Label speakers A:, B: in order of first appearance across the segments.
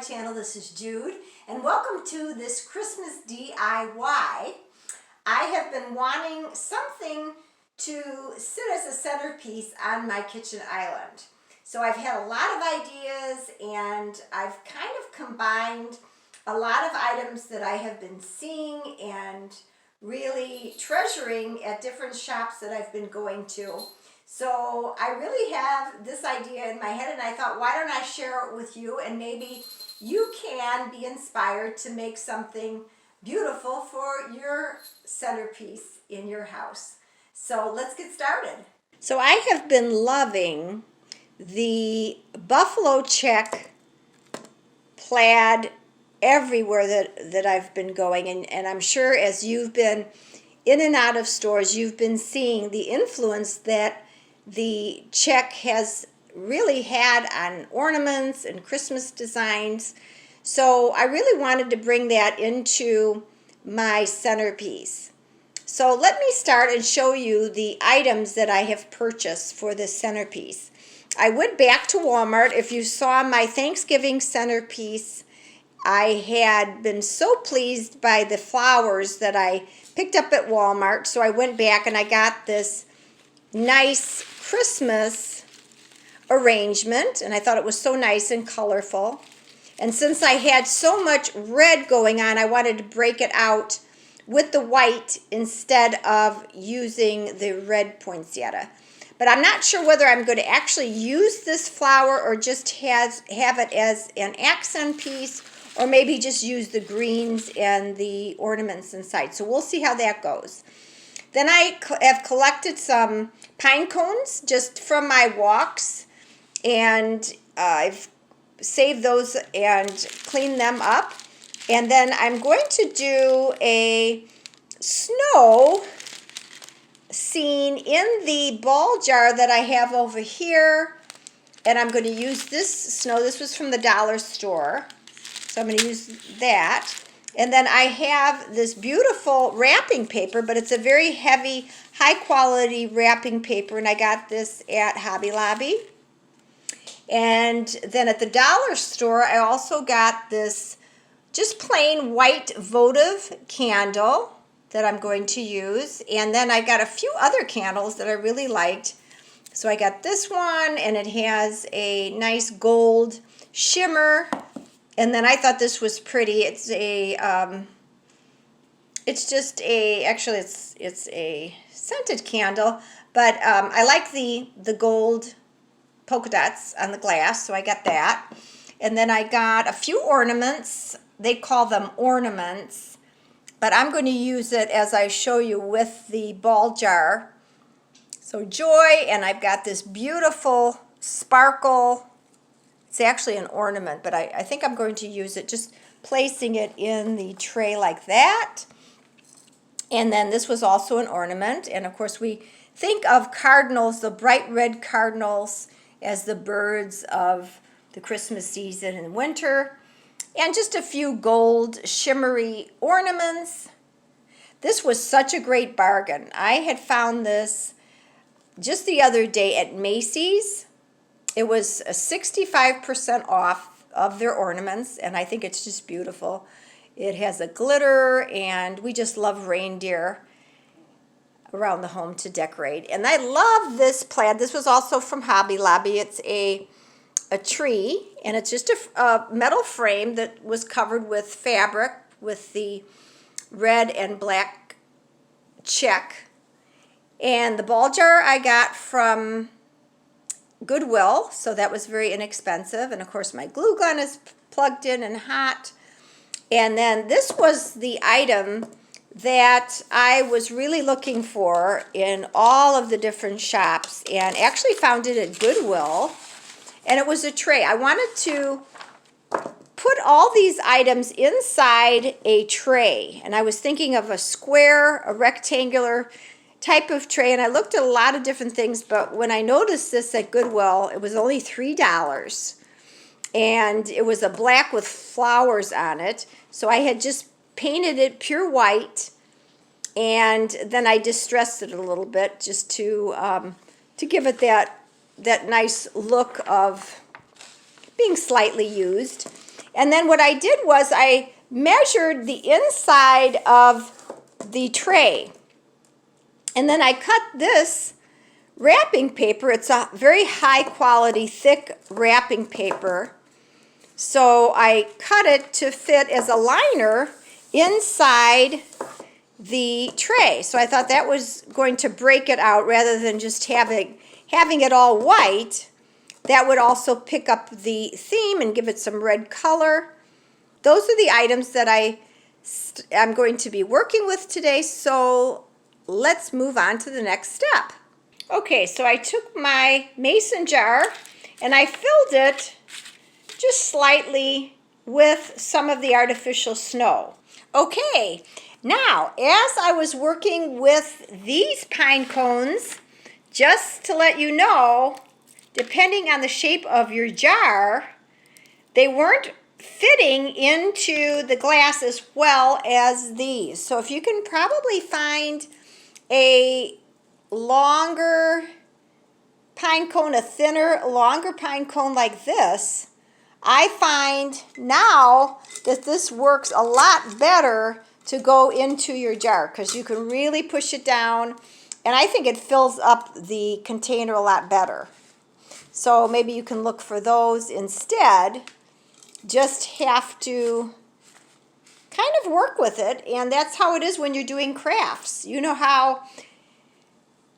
A: channel. This is Jude, and welcome to this Christmas DIY. I have been wanting something to sit as a centerpiece on my kitchen island. So I've had a lot of ideas, and I've kind of combined a lot of items that I have been seeing and really treasuring at different shops that I've been going to. So I really have this idea in my head, and I thought, why don't I share it with you, and maybe you can be inspired to make something beautiful for your centerpiece in your house. So let's get started. So I have been loving the buffalo check plaid everywhere that I've been going, and I'm sure as you've been in and out of stores, you've been seeing the influence that the check has really had on ornaments and Christmas designs. So I really wanted to bring that into my centerpiece. So let me start and show you the items that I have purchased for this centerpiece. I went back to Walmart. If you saw my Thanksgiving centerpiece, I had been so pleased by the flowers that I picked up at Walmart. So I went back and I got this nice Christmas arrangement, and I thought it was so nice and colorful. And since I had so much red going on, I wanted to break it out with the white instead of using the red poinsettia. But I'm not sure whether I'm going to actually use this flower or just have it as an accent piece, or maybe just use the greens and the ornaments inside. So we'll see how that goes. Then I have collected some pine cones just from my walks, and I've saved those and cleaned them up. And then I'm going to do a snow scene in the ball jar that I have over here. And I'm going to use this snow. This was from the dollar store, so I'm going to use that. And then I have this beautiful wrapping paper, but it's a very heavy, high-quality wrapping paper, and I got this at Hobby Lobby. And then at the dollar store, I also got this just plain white votive candle that I'm going to use. And then I got a few other candles that I really liked. So I got this one, and it has a nice gold shimmer. And then I thought this was pretty. It's a, actually it's a scented candle, but I like the gold polka dots on the glass, so I got that. And then I got a few ornaments. They call them ornaments, but I'm going to use it as I show you with the ball jar. So joy, and I've got this beautiful sparkle. It's actually an ornament, but I think I'm going to use it, just placing it in the tray like that. And then this was also an ornament. And of course we think of cardinals, the bright red cardinals, as the birds of the Christmas season and winter. And just a few gold shimmery ornaments. This was such a great bargain. I had found this just the other day at Macy's. It was a 65% off of their ornaments, and I think it's just beautiful. It has a glitter, and we just love reindeer around the home to decorate. And I love this plaid. This was also from Hobby Lobby. It's a tree, and it's just a metal frame that was covered with fabric with the red and black check. And the ball jar I got from Goodwill, so that was very inexpensive. And of course my glue gun is plugged in and hot. And then this was the item that I was really looking for in all of the different shops, and actually found it at Goodwill. And it was a tray. I wanted to put all these items inside a tray, and I was thinking of a square, a rectangular type of tray, and I looked at a lot of different things, but when I noticed this at Goodwill, it was only $3, and it was a black with flowers on it. So I had just painted it pure white, and then I distressed it a little bit just to give it that nice look of being slightly used. And then what I did was I measured the inside of the tray. And then I cut this wrapping paper. It's a very high quality, thick wrapping paper. So I cut it to fit as a liner inside the tray. So I thought that was going to break it out rather than just having it all white. That would also pick up the theme and give it some red color. Those are the items that I'm going to be working with today, so let's move on to the next step. Okay, so I took my mason jar and I filled it just slightly with some of the artificial snow. Okay, now as I was working with these pine cones, just to let you know, depending on the shape of your jar, they weren't fitting into the glass as well as these. So if you can probably find a longer pine cone, a thinner, longer pine cone like this, I find now that this works a lot better to go into your jar because you can really push it down, and I think it fills up the container a lot better. So maybe you can look for those instead. Just have to kind of work with it, and that's how it is when you're doing crafts. You know how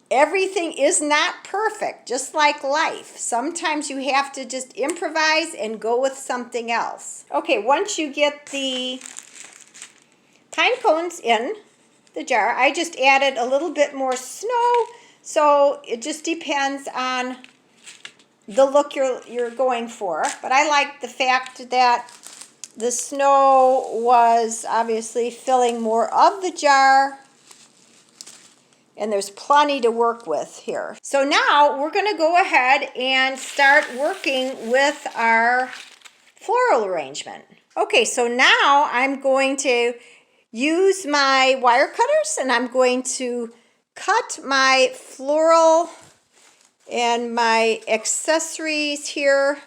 A: everything is not perfect, just like life. Sometimes you have to just improvise and go with something else. Okay, once you get the pine cones in the jar, I just added a little bit more snow, so it just depends on the look you're going for. But I like the fact that the snow was obviously filling more of the jar, and there's plenty to work with here. So now we're going to go ahead and start working with our floral arrangement. Okay, so now I'm going to use my wire cutters and I'm going to cut my floral and my accessories here,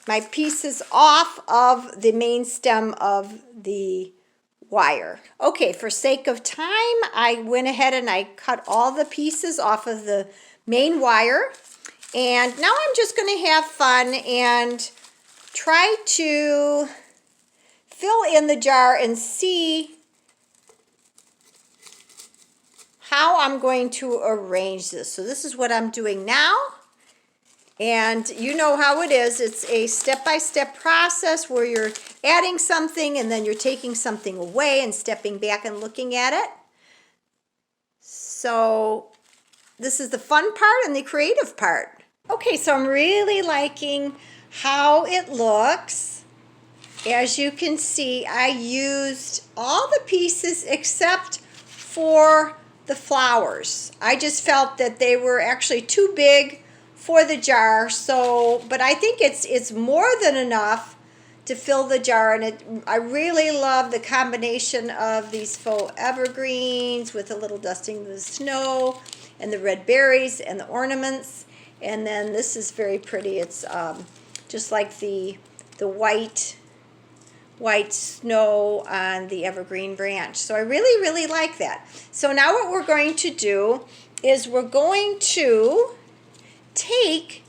A: my pieces off of the main stem of the wire. Okay, for sake of time, I went ahead and I cut all the pieces off of the main wire. And now I'm just going to have fun and try to fill in the jar and see how I'm going to arrange this. So this is what I'm doing now. And you know how it is. It's a step-by-step process where you're adding something and then you're taking something away and stepping back and looking at it. So this is the fun part and the creative part. Okay, so I'm really liking how it looks. As you can see, I used all the pieces except for the flowers. I just felt that they were actually too big for the jar, but I think it's more than enough to fill the jar, and I really love the combination of these faux evergreens with a little dusting of the snow and the red berries and the ornaments. And then this is very pretty. It's just like the white snow on the evergreen branch. So I really like that. So now what we're going to do is we're going to take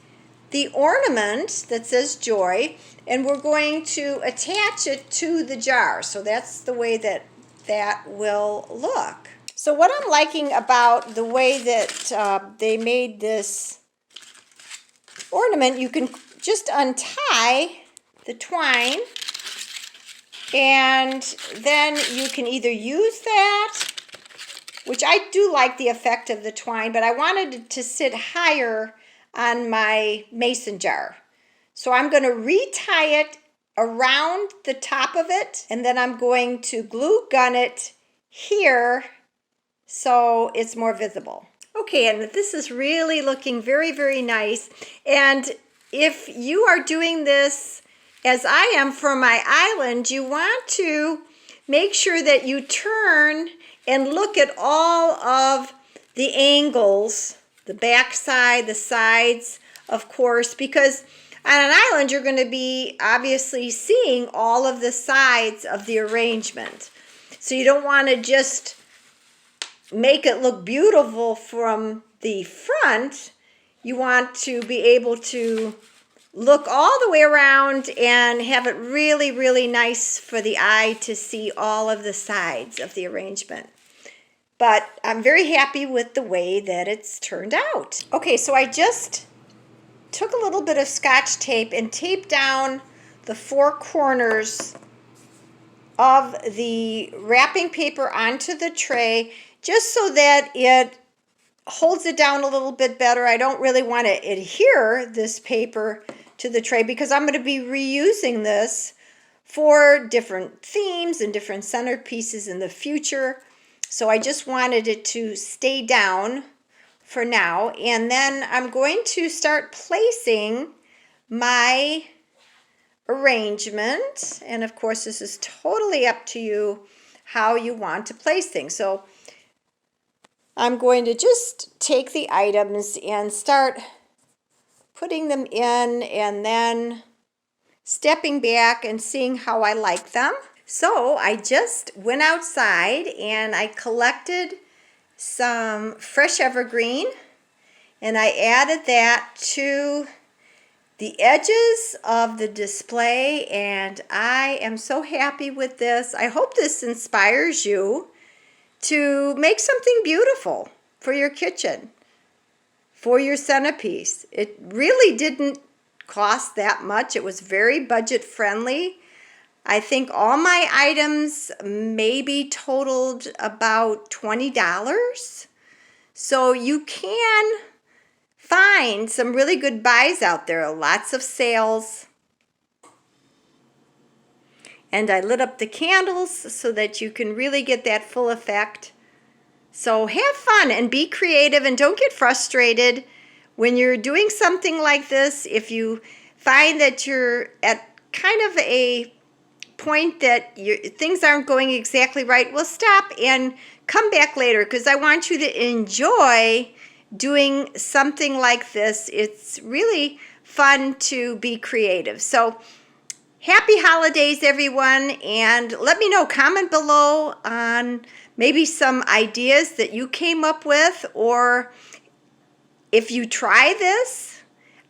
A: the ornament that says joy and we're going to attach it to the jar. So that's the way that will look. So what I'm liking about the way that they made this ornament, you can just untie the twine and then you can either use that, which I do like the effect of the twine, but I wanted it to sit higher on my mason jar. So I'm going to retie it around the top of it, and then I'm going to glue gun it here so it's more visible. Okay, and this is really looking very nice. And if you are doing this as I am for my island, you want to make sure that you turn and look at all of the angles, the back side, the sides, of course, because On an island, you're going to be obviously seeing all of the sides of the arrangement. So you don't want to just make it look beautiful from the front. You want to be able to look all the way around and have it really, really nice for the eye to see all of the sides of the arrangement. But I'm very happy with the way that it's turned out. Okay, so I just took a little bit of Scotch tape and taped down the four corners of the wrapping paper onto the tray, just so that it holds it down a little bit better. I don't really want to adhere this paper to the tray because I'm going to be reusing this for different themes and different centerpieces in the future. So I just wanted it to stay down for now. And then I'm going to start placing my arrangement. And of course, this is totally up to you how you want to place things. So I'm going to just take the items and start putting them in and then stepping back and seeing how I like them. So I just went outside and I collected some fresh evergreen and I added that to the edges of the display, and I am so happy with this. I hope this inspires you to make something beautiful for your kitchen, for your centerpiece. It really didn't cost that much. It was very budget friendly. I think all my items maybe totaled about $20. So you can find some really good buys out there, lots of sales. And I lit up the candles so that you can really get that full effect. So have fun and be creative and don't get frustrated when you're doing something like this. If you find that you're at kind of a point that things aren't going exactly right, well, stop and come back later, because I want you to enjoy doing something like this. It's really fun to be creative. So happy holidays, everyone, and let me know, comment below on maybe some ideas that you came up with, or if you try this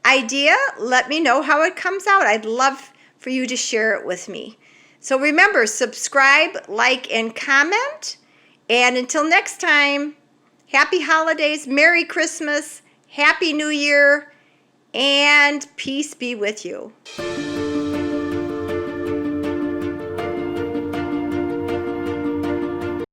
A: idea, let me know how it comes out. I'd love for you to share it with me. So remember, subscribe, like, and comment. And until next time, happy holidays, Merry Christmas, Happy New Year, and peace be with you.